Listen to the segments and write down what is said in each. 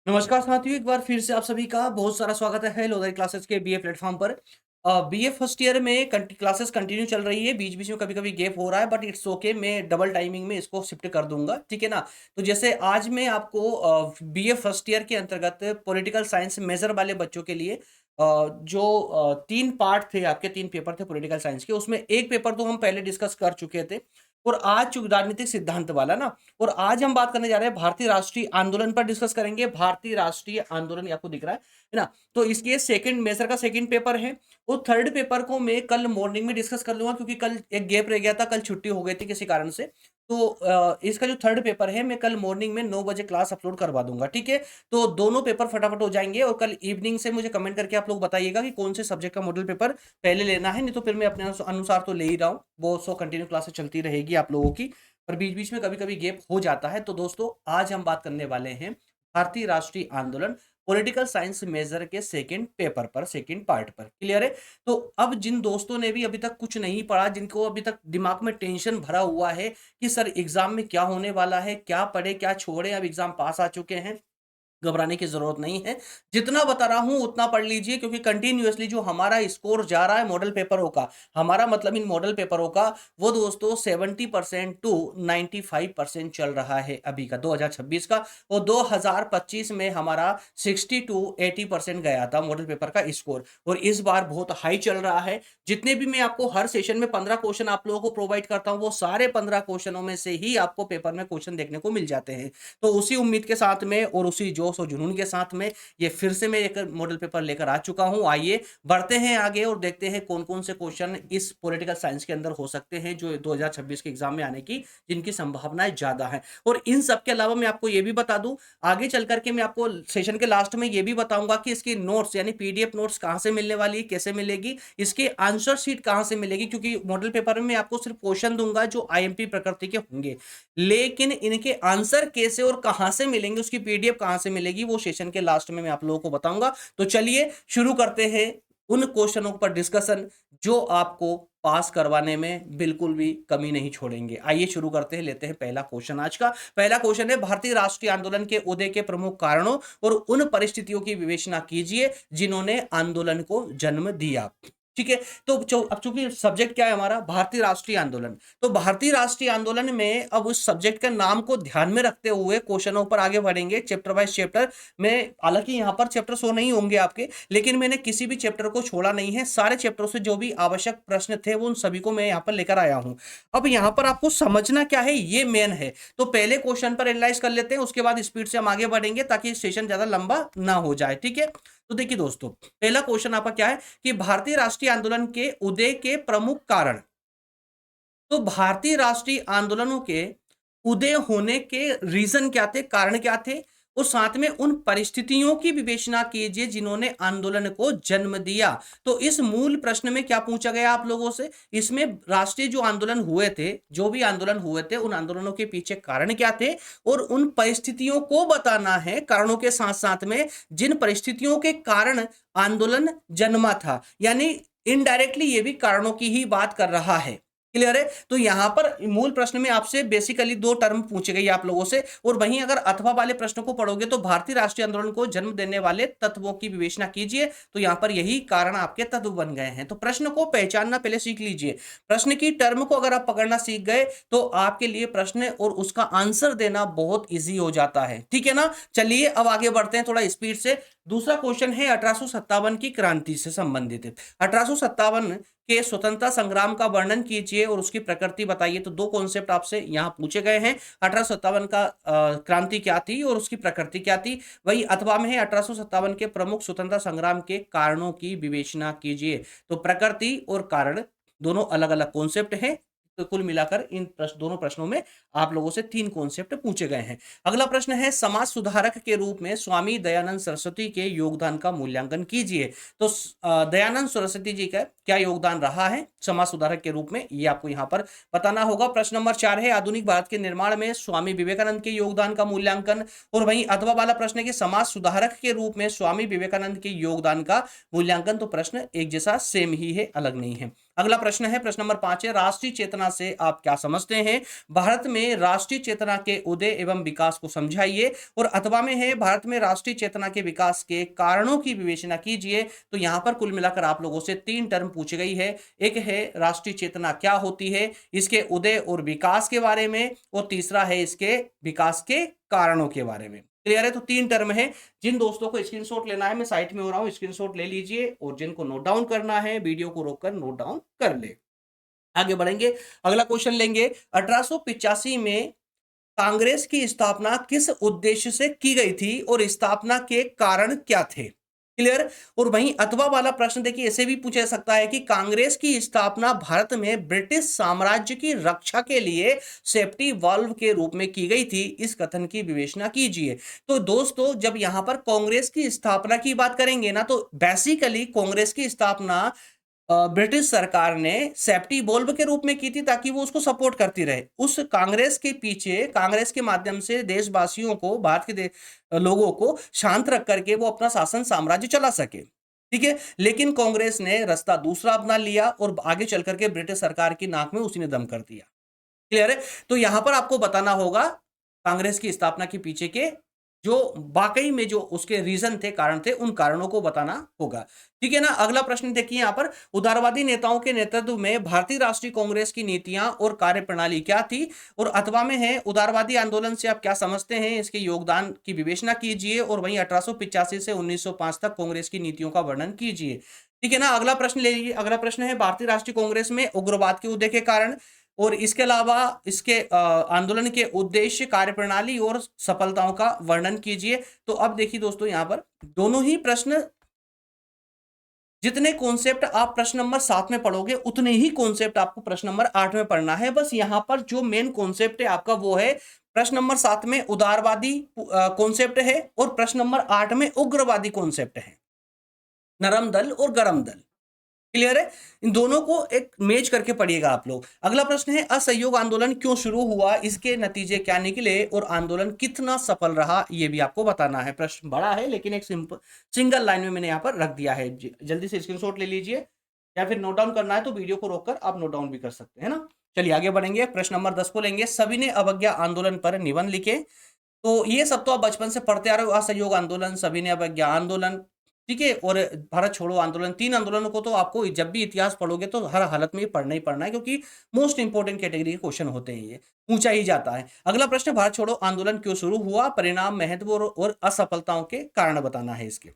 नमस्कार साथियों, एक बार फिर से आप सभी का बहुत सारा स्वागत है हेलो उदय क्लासेस के बीए प्लेटफॉर्म पर। बीए फर्स्ट ईयर में क्लासेस कंटिन्यू चल रही है। बीच बीच में कभी कभी गैप हो रहा है, बट इट्स ओके। मैं डबल टाइमिंग में इसको शिफ्ट कर दूंगा, ठीक है ना। तो जैसे आज मैं आपको बीए फर्स्ट ईयर के अंतर्गत पॉलिटिकल साइंस मेजर वाले बच्चों के लिए जो तीन पार्ट थे, आपके तीन पेपर थे पॉलिटिकल साइंस के, उसमें एक पेपर तो हम पहले डिस्कस कर चुके थे। और आज चूंकि राजनीतिक सिद्धांत वाला ना, और आज हम बात करने जा रहे हैं भारतीय राष्ट्रीय आंदोलन पर डिस्कस करेंगे। भारतीय राष्ट्रीय आंदोलन ये आपको दिख रहा है ना। तो इसके सेकंड मेजर का सेकंड पेपर है। वो थर्ड पेपर को मैं कल मॉर्निंग में डिस्कस कर लूंगा, क्योंकि कल एक गैप रह गया था, कल छुट्टी हो गई थी किसी कारण से। तो इसका जो थर्ड पेपर है मैं कल मॉर्निंग में 9 बजे क्लास अपलोड करवा दूंगा, ठीक है। तो दोनों पेपर फटाफट हो जाएंगे, और कल इवनिंग से मुझे कमेंट करके आप लोग बताइएगा कि कौन से सब्जेक्ट का मॉडल पेपर पहले लेना है। नहीं तो फिर मैं अपने अनुसार तो ले ही रहा हूँ, वो सो कंटिन्यू क्लासेस चलती रहेगी आप लोगों की। पर बीच-बीच में कभी-कभी गैप हो जाता है। तो दोस्तों, आज हम बात करने वाले हैं भारतीय राष्ट्रीय आंदोलन पॉलिटिकल साइंस मेजर के सेकंड पेपर पर, सेकंड पार्ट पर। क्लियर है? तो अब जिन दोस्तों ने भी अभी तक कुछ नहीं पढ़ा, जिनको अभी तक दिमाग में टेंशन भरा हुआ है कि सर एग्जाम में क्या होने वाला है, क्या पढ़े, क्या छोड़े, अब एग्जाम पास आ चुके हैं, घबराने की ज़रूरत नहीं है। जितना बता रहा हूँ उतना पढ़ लीजिए, क्योंकि कंटिन्यूअसली जो हमारा स्कोर जा रहा है मॉडल पेपरों का, हमारा मतलब इन मॉडल पेपरों का, वो दोस्तों 70% टू 95% चल रहा है अभी का 2026 का। और 2025 में हमारा 60 टू 80% गया था मॉडल पेपर का स्कोर, और इस बार बहुत हाई चल रहा है। जितने भी मैं आपको हर सेशन में 15 क्वेश्चन आप लोगों को प्रोवाइड करता हूँ, वो सारे 15 क्वेश्चनों में से ही आपको पेपर में क्वेश्चन देखने को मिल जाते हैं। तो उसी उम्मीद के साथ में और उसी जोश और जुनून के साथ में ये फिर से मैं एक मॉडल पेपर लेकर आ चुका हूँ। आइए बढ़ते हैं आगे और देखते हैं कौन-कौन से क्वेश्चन इस पॉलिटिकल साइंस के अंदर हो सकते हैं, जो 2026 के एग्जाम में आने की जिनकी संभावनाएँ ज़्यादा हैं। और इन सब के अलावा मैं आपको ये भी बता दूँ, आगे चल कर के मैं आपको सेशन के लास्ट में ये भी बताऊँगा कि इसकी नोट्स यानी पीडीएफ नोट्स कहाँ से मिलने वाली है, कैसे मिलेगी, इसकी आंसर शीट कहाँ से मिलेगी, क्योंकि मॉडल पेपर में मैं आपको सिर्फ क्वेश्चन दूँगा जो आईएमपी प्रकृति के होंगे। लेकिन इनके आंसर कैसे और कहां से मिलेंगे, उसकी पीडीएफ कहां से मिलेगी, वो सेशन के लास्ट में मैं आप लोगों को बताऊंगा। तो चलिए शुरू करते हैं उन क्वेश्चनों पर डिस्कशन जो आपको पास करवाने में बिल्कुल भी कमी नहीं छोड़ेंगे। आइए शुरू करते हैं, लेते हैं पहला क्वेश्चन। आज का पहला क्वेश्चन है, भारतीय राष्ट्रीय आंदोलन के उदय के प्रमुख कारणों और उन परिस्थितियों की विवेचना कीजिए जिन्होंने आंदोलन को जन्म दिया। ठीक है। तो अब चूंकि सब्जेक्ट क्या है हमारा, भारतीय राष्ट्रीय आंदोलन, तो भारतीय राष्ट्रीय आंदोलन में अब उस सब्जेक्ट के नाम को ध्यान में रखते हुए क्वेश्चनों पर आगे बढ़ेंगे चैप्टर वाइज चैप्टर में। हालांकि यहाँ पर चैप्टर शो नहीं होंगे आपके, लेकिन मैंने किसी भी चैप्टर को छोड़ा नहीं है। सारे चैप्टरों से जो भी आवश्यक प्रश्न थे वो उन सभी को मैं यहाँ पर लेकर आया हूँ। अब यहाँ पर आपको समझना क्या है, ये मेन है। तो पहले क्वेश्चन पर एनालाइज कर लेते हैं, उसके बाद स्पीड से हम आगे बढ़ेंगे ताकि सेशन ज्यादा लंबा ना हो जाए, ठीक है। तो देखिए दोस्तों, पहला क्वेश्चन आपका क्या है कि भारतीय राष्ट्रीय आंदोलन के उदय के प्रमुख कारण। तो भारतीय राष्ट्रीय आंदोलनों के उदय होने के रीजन क्या थे, कारण क्या थे, और साथ में उन परिस्थितियों की विवेचना कीजिए जिन्होंने आंदोलन को जन्म दिया। तो इस मूल प्रश्न में क्या पूछा गया आप लोगों से, इसमें राष्ट्रीय जो आंदोलन हुए थे, जो भी आंदोलन हुए थे, उन आंदोलनों के पीछे कारण क्या थे, और उन परिस्थितियों को बताना है, कारणों के साथ साथ में जिन परिस्थितियों के कारण आंदोलन जन्मा था। यानी इनडायरेक्टली ये भी कारणों की ही बात कर रहा है। क्लियर है? तो यहां पर मूल प्रश्न में आपसे बेसिकली दो टर्म पूछे गए आप लोगों से, और वहीं अगर अथवा वाले प्रश्न को पढ़ोगे तो भारतीय राष्ट्रीय आंदोलन को जन्म देने वाले तत्वों की विवेचना कीजिए। तो यहां पर यही कारण आपके तत्व बन गए हैं। तो प्रश्न को पहचानना पहले सीख लीजिए। प्रश्न की टर्म को अगर आप पकड़ना सीख गए तो आपके लिए प्रश्न और उसका आंसर देना बहुत ईजी हो जाता है, ठीक है ना। चलिए अब आगे बढ़ते हैं थोड़ा स्पीड से। दूसरा क्वेश्चन है 1857 की क्रांति से संबंधित। 1857 के स्वतंत्रता संग्राम का वर्णन कीजिए और उसकी प्रकृति बताइए। तो दो कॉन्सेप्ट आपसे यहां पूछे गए हैं। 1857 का क्रांति क्या थी और उसकी प्रकृति क्या थी। वही अथवा में है 1857 के प्रमुख स्वतंत्रता संग्राम के कारणों की विवेचना कीजिए। तो प्रकृति और कारण दोनों अलग अलग कॉन्सेप्ट हैं। तो कुल मिलाकर इन दोनों प्रश्नों में आप लोगों से तीन कॉन्सेप्ट पूछे गए हैं। अगला प्रश्न है, समाज सुधारक के रूप में स्वामी दयानंद सरस्वती के योगदान का मूल्यांकन कीजिए। तो दयानंद सरस्वती जी का क्या योगदान रहा है समाज सुधारक के रूप में, ये आपको यहां पर बताना होगा। प्रश्न नंबर 4 है, आधुनिक भारत के निर्माण में स्वामी विवेकानंद के योगदान का मूल्यांकन। और वहीं अथवा वाला प्रश्न है कि समाज सुधारक के रूप में स्वामी विवेकानंद के योगदान का मूल्यांकन। तो प्रश्न एक जैसा सेम ही है, अलग नहीं है। अगला प्रश्न है, प्रश्न नंबर 5 है, राष्ट्रीय चेतना से आप क्या समझते हैं? भारत में राष्ट्रीय चेतना के उदय एवं विकास को समझाइए। और अथवा में है, भारत में राष्ट्रीय चेतना के विकास के कारणों की विवेचना कीजिए। तो यहां पर कुल मिलाकर आप लोगों से 3 टर्म पूछी गई है। एक है राष्ट्रीय चेतना क्या होती है, इसके उदय और विकास के बारे में, और तीसरा है इसके विकास के कारणों के बारे में। क्लियर है? तो 3 टर्म है। जिन दोस्तों को स्क्रीनशॉट लेना है, मैं साइट में हो रहा हूं, स्क्रीनशॉट ले लीजिए, और जिनको नोट डाउन करना है वीडियो को रोककर नोट डाउन कर ले। आगे बढ़ेंगे, अगला क्वेश्चन लेंगे। 1885 में कांग्रेस की स्थापना किस उद्देश्य से की गई थी और स्थापना के कारण क्या थे? क्लियर? और वहीं अथवा वाला प्रश्न देखिए, ऐसे भी पूछा जा सकता है कि कांग्रेस की स्थापना भारत में ब्रिटिश साम्राज्य की रक्षा के लिए सेफ्टी वाल्व के रूप में की गई थी, इस कथन की विवेचना कीजिए। तो दोस्तों, जब यहां पर कांग्रेस की स्थापना की बात करेंगे ना, तो बेसिकली कांग्रेस की स्थापना ब्रिटिश सरकार ने सेफ्टी वॉल्व के रूप में की थी, ताकि वो उसको सपोर्ट करती रहे। उस कांग्रेस के पीछे, कांग्रेस के माध्यम से देशवासियों को, भारत के लोगों को शांत रख करके वो अपना शासन साम्राज्य चला सके। ठीक है, लेकिन कांग्रेस ने रास्ता दूसरा अपना लिया और आगे चल करके ब्रिटिश सरकार की नाक में उसी ने दम कर दिया। क्लियर है? तो यहां पर आपको बताना होगा कांग्रेस की स्थापना के पीछे के जो वाकई में जो उसके रीजन थे, कारण थे, उन कारणों को बताना होगा। ठीक है ना? अगला प्रश्न देखिए यहां पर, उदारवादी नेताओं के नेतृत्व में भारतीय राष्ट्रीय कांग्रेस की नीतियां और कार्यप्रणाली क्या थी? और अथवा में है, उदारवादी आंदोलन से आप क्या समझते हैं, इसके योगदान की विवेचना कीजिए। और वहीं 1885 से 1905 तक कांग्रेस की नीतियों का वर्णन कीजिए। ठीक है ना? अगला प्रश्न ले लीजिए। अगला प्रश्न है, भारतीय राष्ट्रीय कांग्रेस में उग्रवाद के उदय के कारण और इसके अलावा इसके आंदोलन के उद्देश्य, कार्यप्रणाली और सफलताओं का वर्णन कीजिए। तो अब देखिए दोस्तों, यहां पर दोनों ही प्रश्न, जितने कॉन्सेप्ट आप प्रश्न नंबर 7 में पढ़ोगे, उतने ही कॉन्सेप्ट आपको प्रश्न नंबर 8 में पढ़ना है। बस यहां पर जो मेन कॉन्सेप्ट है आपका, वो है प्रश्न नंबर 7 में उदारवादी कॉन्सेप्ट है, और प्रश्न नंबर 8 में उग्रवादी कॉन्सेप्ट है, नरम दल और गरम दल। क्लियर है? इन दोनों को एक मेज करके पढ़िएगा आप लोग। अगला प्रश्न है, असहयोग आंदोलन क्यों शुरू हुआ, इसके नतीजे क्या निकले और आंदोलन कितना सफल रहा, ये भी आपको बताना है। प्रश्न बड़ा है, लेकिन एक सिंगल लाइन में मैंने यहां पर रख दिया है। जल्दी से स्क्रीनशॉट ले लीजिए, या फिर नोट डाउन करना है तो वीडियो को रोककर आप नोट डाउन भी कर सकते हैं ना। चलिए आगे बढ़ेंगे, प्रश्न नंबर 10 को लेंगे। सभी ने अवज्ञा आंदोलन पर निबंध लिखे। तो ये सब तो आप बचपन से पढ़ते आ रहे हो, असहयोग आंदोलन, सभी ने अवज्ञा आंदोलन, ठीक है, और भारत छोड़ो आंदोलन। 3 आंदोलनों को तो आपको जब भी इतिहास पढ़ोगे तो हर हालत में पढ़ना ही पढ़ना है, क्योंकि मोस्ट इंपोर्टेंट कैटेगरी के क्वेश्चन होते हैं, ये पूछा ही जाता है। अगला प्रश्न, भारत छोड़ो आंदोलन क्यों शुरू हुआ, परिणाम, महत्व और असफलताओं के कारण बताना है इसके।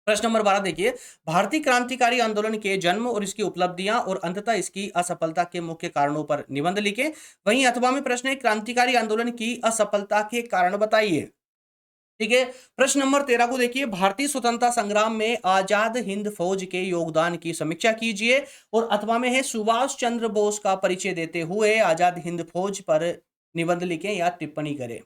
प्रश्न नंबर 12 देखिए, भारतीय क्रांतिकारी आंदोलन के जन्म और इसकी उपलब्धियां और अंततः इसकी असफलता के मुख्य कारणों पर निबंध लिखें। वहीं अथवा में प्रश्न है, क्रांतिकारी आंदोलन की असफलता के कारण बताइए। ठीक है, प्रश्न नंबर 13 को देखिए, भारतीय स्वतंत्रता संग्राम में आजाद हिंद फौज के योगदान की समीक्षा कीजिए। और अथवा में है, सुभाष चंद्र बोस का परिचय देते हुए आजाद हिंद फौज पर निबंध लिखें या टिप्पणी करें।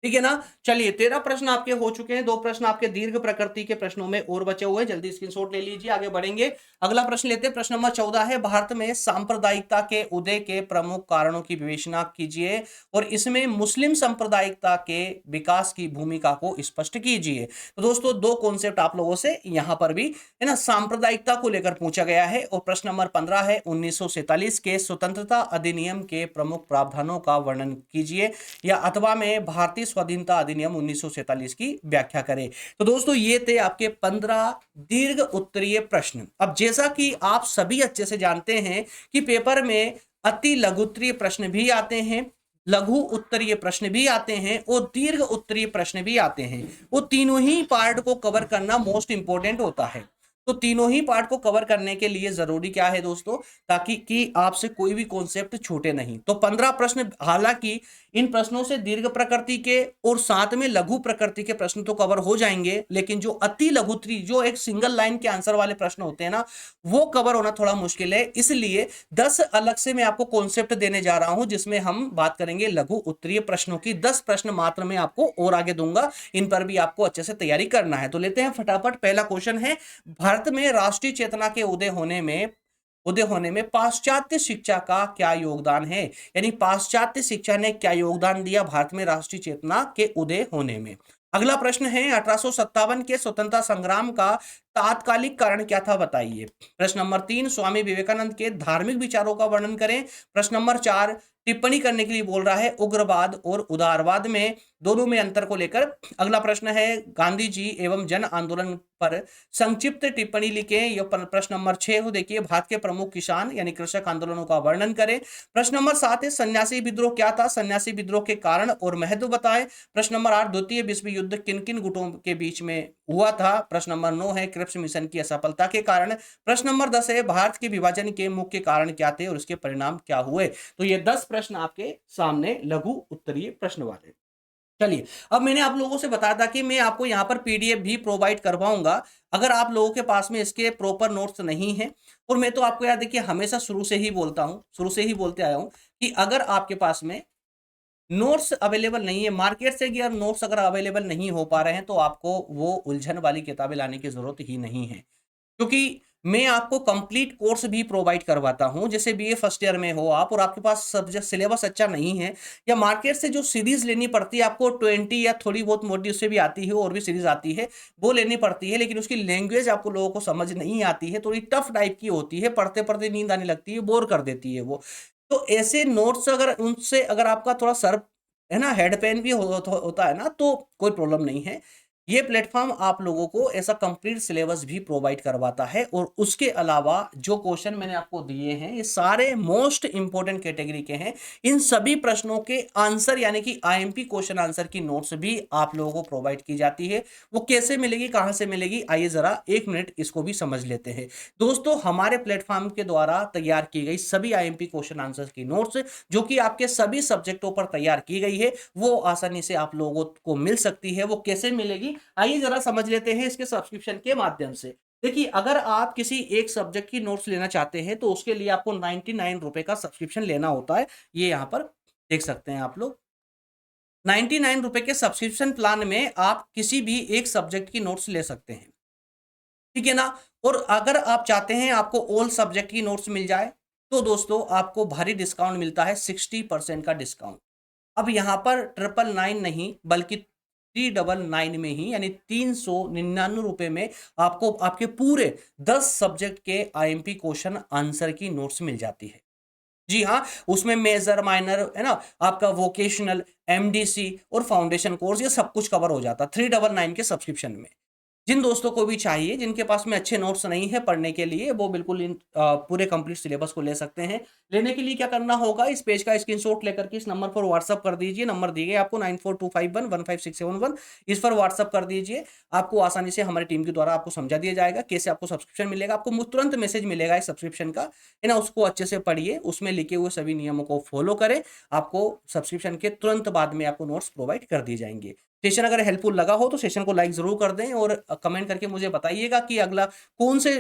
ठीक है ना? चलिए, 13 प्रश्न आपके हो चुके हैं। 2 प्रश्न आपके दीर्घ प्रकृति के प्रश्नों में और बचे हुए हैं, जल्दी स्क्रीनशॉट ले लीजिए, आगे बढ़ेंगे। अगला प्रश्न लेते हैं, प्रश्न नंबर 14 है, भारत में सांप्रदायिकता के उदय के प्रमुख कारणों की विवेचना कीजिए और इसमें मुस्लिम सांप्रदायिकता के विकास की भूमिका को स्पष्ट कीजिए। तो दोस्तों, 2 कॉन्सेप्ट आप लोगों से यहां पर भी है ना, सांप्रदायिकता को लेकर पूछा गया है। और प्रश्न नंबर 15 है, 1947 के स्वतंत्रता अधिनियम के प्रमुख प्रावधानों का वर्णन कीजिए, या अथवा में भारतीय स्वाधीनता अधिनियम 1947 की व्याख्या करें। तो दोस्तों, ये थे आपके 15 दीर्घ उत्तरीय प्रश्न। अब जैसा कि आप सभी अच्छे से जानते हैं कि पेपर में अति लघु उत्तरीय प्रश्न भी आते हैं, लघु उत्तरीय प्रश्न भी आते हैं और दीर्घ उत्तरीय प्रश्न भी आते हैं। वो तीनों ही पार्ट को कवर करना मोस्ट इंपोर्टेंट होता है। तो तीनों ही पार्ट को कवर करने के लिए जरूरी क्या है दोस्तों, ताकि कि आपसे कोई भी कॉन्सेप्ट छूटे नहीं। तो 15 प्रश्न, हालांकि इन प्रश्नों से दीर्घ प्रकृति के और साथ में लघु प्रकृति के प्रश्न तो कवर हो जाएंगे, लेकिन जो अति लघुत्री, जो एक सिंगल लाइन के आंसर वाले प्रश्न होते हैं ना, वो कवर होना थोड़ा मुश्किल है। इसलिए 10 अलग से मैं आपको कॉन्सेप्ट देने जा रहा हूं, जिसमें हम बात करेंगे लघु उत्तरीय प्रश्नों की। 10 प्रश्न मात्र मैं आपको और आगे दूंगा, इन पर भी आपको अच्छे से तैयारी करना है। तो लेते हैं फटाफट। पहला क्वेश्चन है, भारत में राष्ट्रीय चेतना के उदय होने में पाश्चात्य शिक्षा का क्या योगदान है, यानी पाश्चात्य शिक्षा ने क्या योगदान दिया भारत में राष्ट्रीय चेतना के उदय होने में। अगला प्रश्न है, 1857 के स्वतंत्रता संग्राम का तात्कालिक कारण क्या था बताइए। प्रश्न नंबर 3, स्वामी विवेकानंद के धार्मिक विचारों का वर्णन करें। प्रश्न नंबर 4, टिप्पणी करने के लिए बोल रहा है उग्रवाद और उदारवाद में, दोनों में अंतर को लेकर। अगला प्रश्न है गांधी जी एवं जन आंदोलन पर संक्षिप्त टिप्पणी लिखें। यह प्रश्न नंबर 6 हो, देखिए भारत के प्रमुख किसान यानी कृषक आंदोलनों का वर्णन करें। प्रश्न नंबर 7 है सन्यासी विद्रोह क्या था, सन्यासी विद्रोह के कारण और महत्व बताएं। प्रश्न नंबर 8, द्वितीय विश्व युद्ध किन किन गुटों के बीच में हुआ था। प्रश्न नंबर 9 है क्रिप्स मिशन की असफलता के कारण। प्रश्न नंबर 10 है भारत के विभाजन के मुख्य कारण क्या थे और उसके परिणाम क्या हुए। तो ये 10 प्रश्न आपके सामने लघु उत्तरीय प्रश्न वाले। चलिए, अब मैंने आप लोगों से बताया था कि मैं आपको यहाँ पर पीडीएफ भी प्रोवाइड करवाऊंगा अगर आप लोगों के पास में इसके प्रॉपर नोट्स नहीं है। और मैं तो आपको याद देखिए हमेशा शुरू से ही बोलता हूँ, शुरू से ही बोलते आया हूँ कि अगर आपके पास में नोट्स अवेलेबल नहीं है मार्केट से, अगर नोट्स अगर अवेलेबल नहीं हो पा रहे हैं तो आपको वो उलझन वाली किताबें लाने की जरूरत ही नहीं है, क्योंकि मैं आपको कंप्लीट कोर्स भी प्रोवाइड करवाता हूं। जैसे बीए फर्स्ट ईयर में हो आप और आपके पास सब्जेक्ट सिलेबस अच्छा नहीं है, या मार्केट से जो सीरीज लेनी पड़ती है आपको 20 या थोड़ी बहुत मोटी उससे भी आती है और भी सीरीज आती है वो लेनी पड़ती है, लेकिन उसकी लैंग्वेज आपको लोगों को समझ नहीं आती है, थोड़ी टफ टाइप की होती है, पढ़ते पढ़ते नींद आने लगती है, बोर कर देती है वो। तो ऐसे नोट्स अगर उनसे अगर आपका थोड़ा सर है ना हेड पेन भी होता है ना, तो कोई प्रॉब्लम नहीं है। ये प्लेटफॉर्म आप लोगों को ऐसा कंप्लीट सिलेबस भी प्रोवाइड करवाता है, और उसके अलावा जो क्वेश्चन मैंने आपको दिए हैं ये सारे मोस्ट इंपोर्टेंट कैटेगरी के हैं। इन सभी प्रश्नों के आंसर यानी कि आईएमपी क्वेश्चन आंसर की नोट्स भी आप लोगों को प्रोवाइड की जाती है। वो कैसे मिलेगी, कहां से मिलेगी, आइए जरा एक मिनट इसको भी समझ लेते हैं। दोस्तों, हमारे प्लेटफॉर्म के द्वारा तैयार की गई सभी आईएमपी क्वेश्चन आंसर की नोट्स जो कि आपके सभी सब्जेक्टों पर तैयार की गई है वो आसानी से आप लोगों को मिल सकती है। वो कैसे मिलेगी आइए जरा समझ लेते हैं इसके सब्सक्रिप्शन के माध्यम से। देखिए, अगर आप किसी एक सब्जेक्ट की नोट्स लेना चाहते हैं तो उसके लिए आपको 99 रुपए का सब्सक्रिप्शन लेना होता है। ये यहां पर देख सकते हैं आप लोग, 99 रुपए के सब्सक्रिप्शन प्लान में आप किसी भी एक सब्जेक्ट की नोट्स ले सकते हैं, ठीक है ना। और अगर आप चाहते हैं आपको ऑल सब्जेक्ट की नोट्स मिल जाए तो दोस्तों आपको भारी डिस्काउंट मिलता है, 60% का डिस्काउंट। अब यहाँ पर 999 नहीं बल्कि 399 में ही यानी 399 रुपए में आपको आपके पूरे 10 सब्जेक्ट के आईएमपी क्वेश्चन आंसर की नोट्स मिल जाती है। जी हाँ, उसमें मेजर माइनर है ना, आपका वोकेशनल, एमडीसी और फाउंडेशन कोर्स ये सब कुछ कवर हो जाता 399 के सब्सक्रिप्शन में। जिन दोस्तों को भी चाहिए, जिनके पास में अच्छे नोट्स नहीं है पढ़ने के लिए, वो बिल्कुल इन पूरे कंप्लीट सिलेबस को ले सकते हैं। लेने के लिए क्या करना होगा, इस पेज का स्क्रीनशॉट लेकर के इस नंबर पर व्हाट्सअप कर दीजिए। नंबर दिए गए आपको 9425115671, इस पर व्हाट्सअप कर दीजिए। आपको आसानी से हमारी टीम के द्वारा आपको समझा दिया जाएगा कैसे आपको सब्सक्रिप्शन मिलेगा। आपको तुरंत मैसेज मिलेगा इस सब्सक्रिप्शन का, है ना, उसको अच्छे से पढ़िए, उसमें लिखे हुए सभी नियमों को फॉलो करें। आपको सब्सक्रिप्शन के तुरंत बाद में आपको नोट्स प्रोवाइड कर दिए जाएंगे। सेशन अगर हेल्पफुल लगा हो तो सेशन को लाइक जरूर कर दें और कमेंट करके मुझे बताइएगा कि अगला कौन से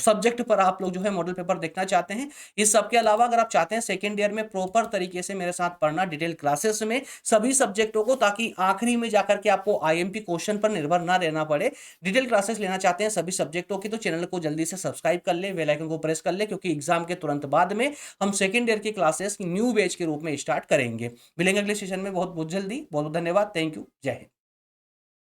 सब्जेक्ट पर आप लोग जो है मॉडल पेपर देखना चाहते हैं। इस सब के अलावा अगर आप चाहते हैं सेकेंड ईयर में प्रॉपर तरीके से मेरे साथ पढ़ना डिटेल क्लासेस में सभी सब्जेक्टों को, ताकि आखिरी में जाकर के आपको आईएमपी क्वेश्चन पर निर्भर ना रहना पड़े, डिटेल क्लासेस लेना चाहते हैं सभी सब्जेक्टों की, तो चैनल को जल्दी से सब्सक्राइब कर ले, बेल आइकन को प्रेस कर ले, क्योंकि एग्जाम के तुरंत बाद में हम सेकेंड ईयर की क्लासेस न्यू बैच के रूप में स्टार्ट करेंगे। मिलेंगे अगले सेशन में बहुत बहुत जल्दी। बहुत बहुत धन्यवाद। Thank you. जय हिंद।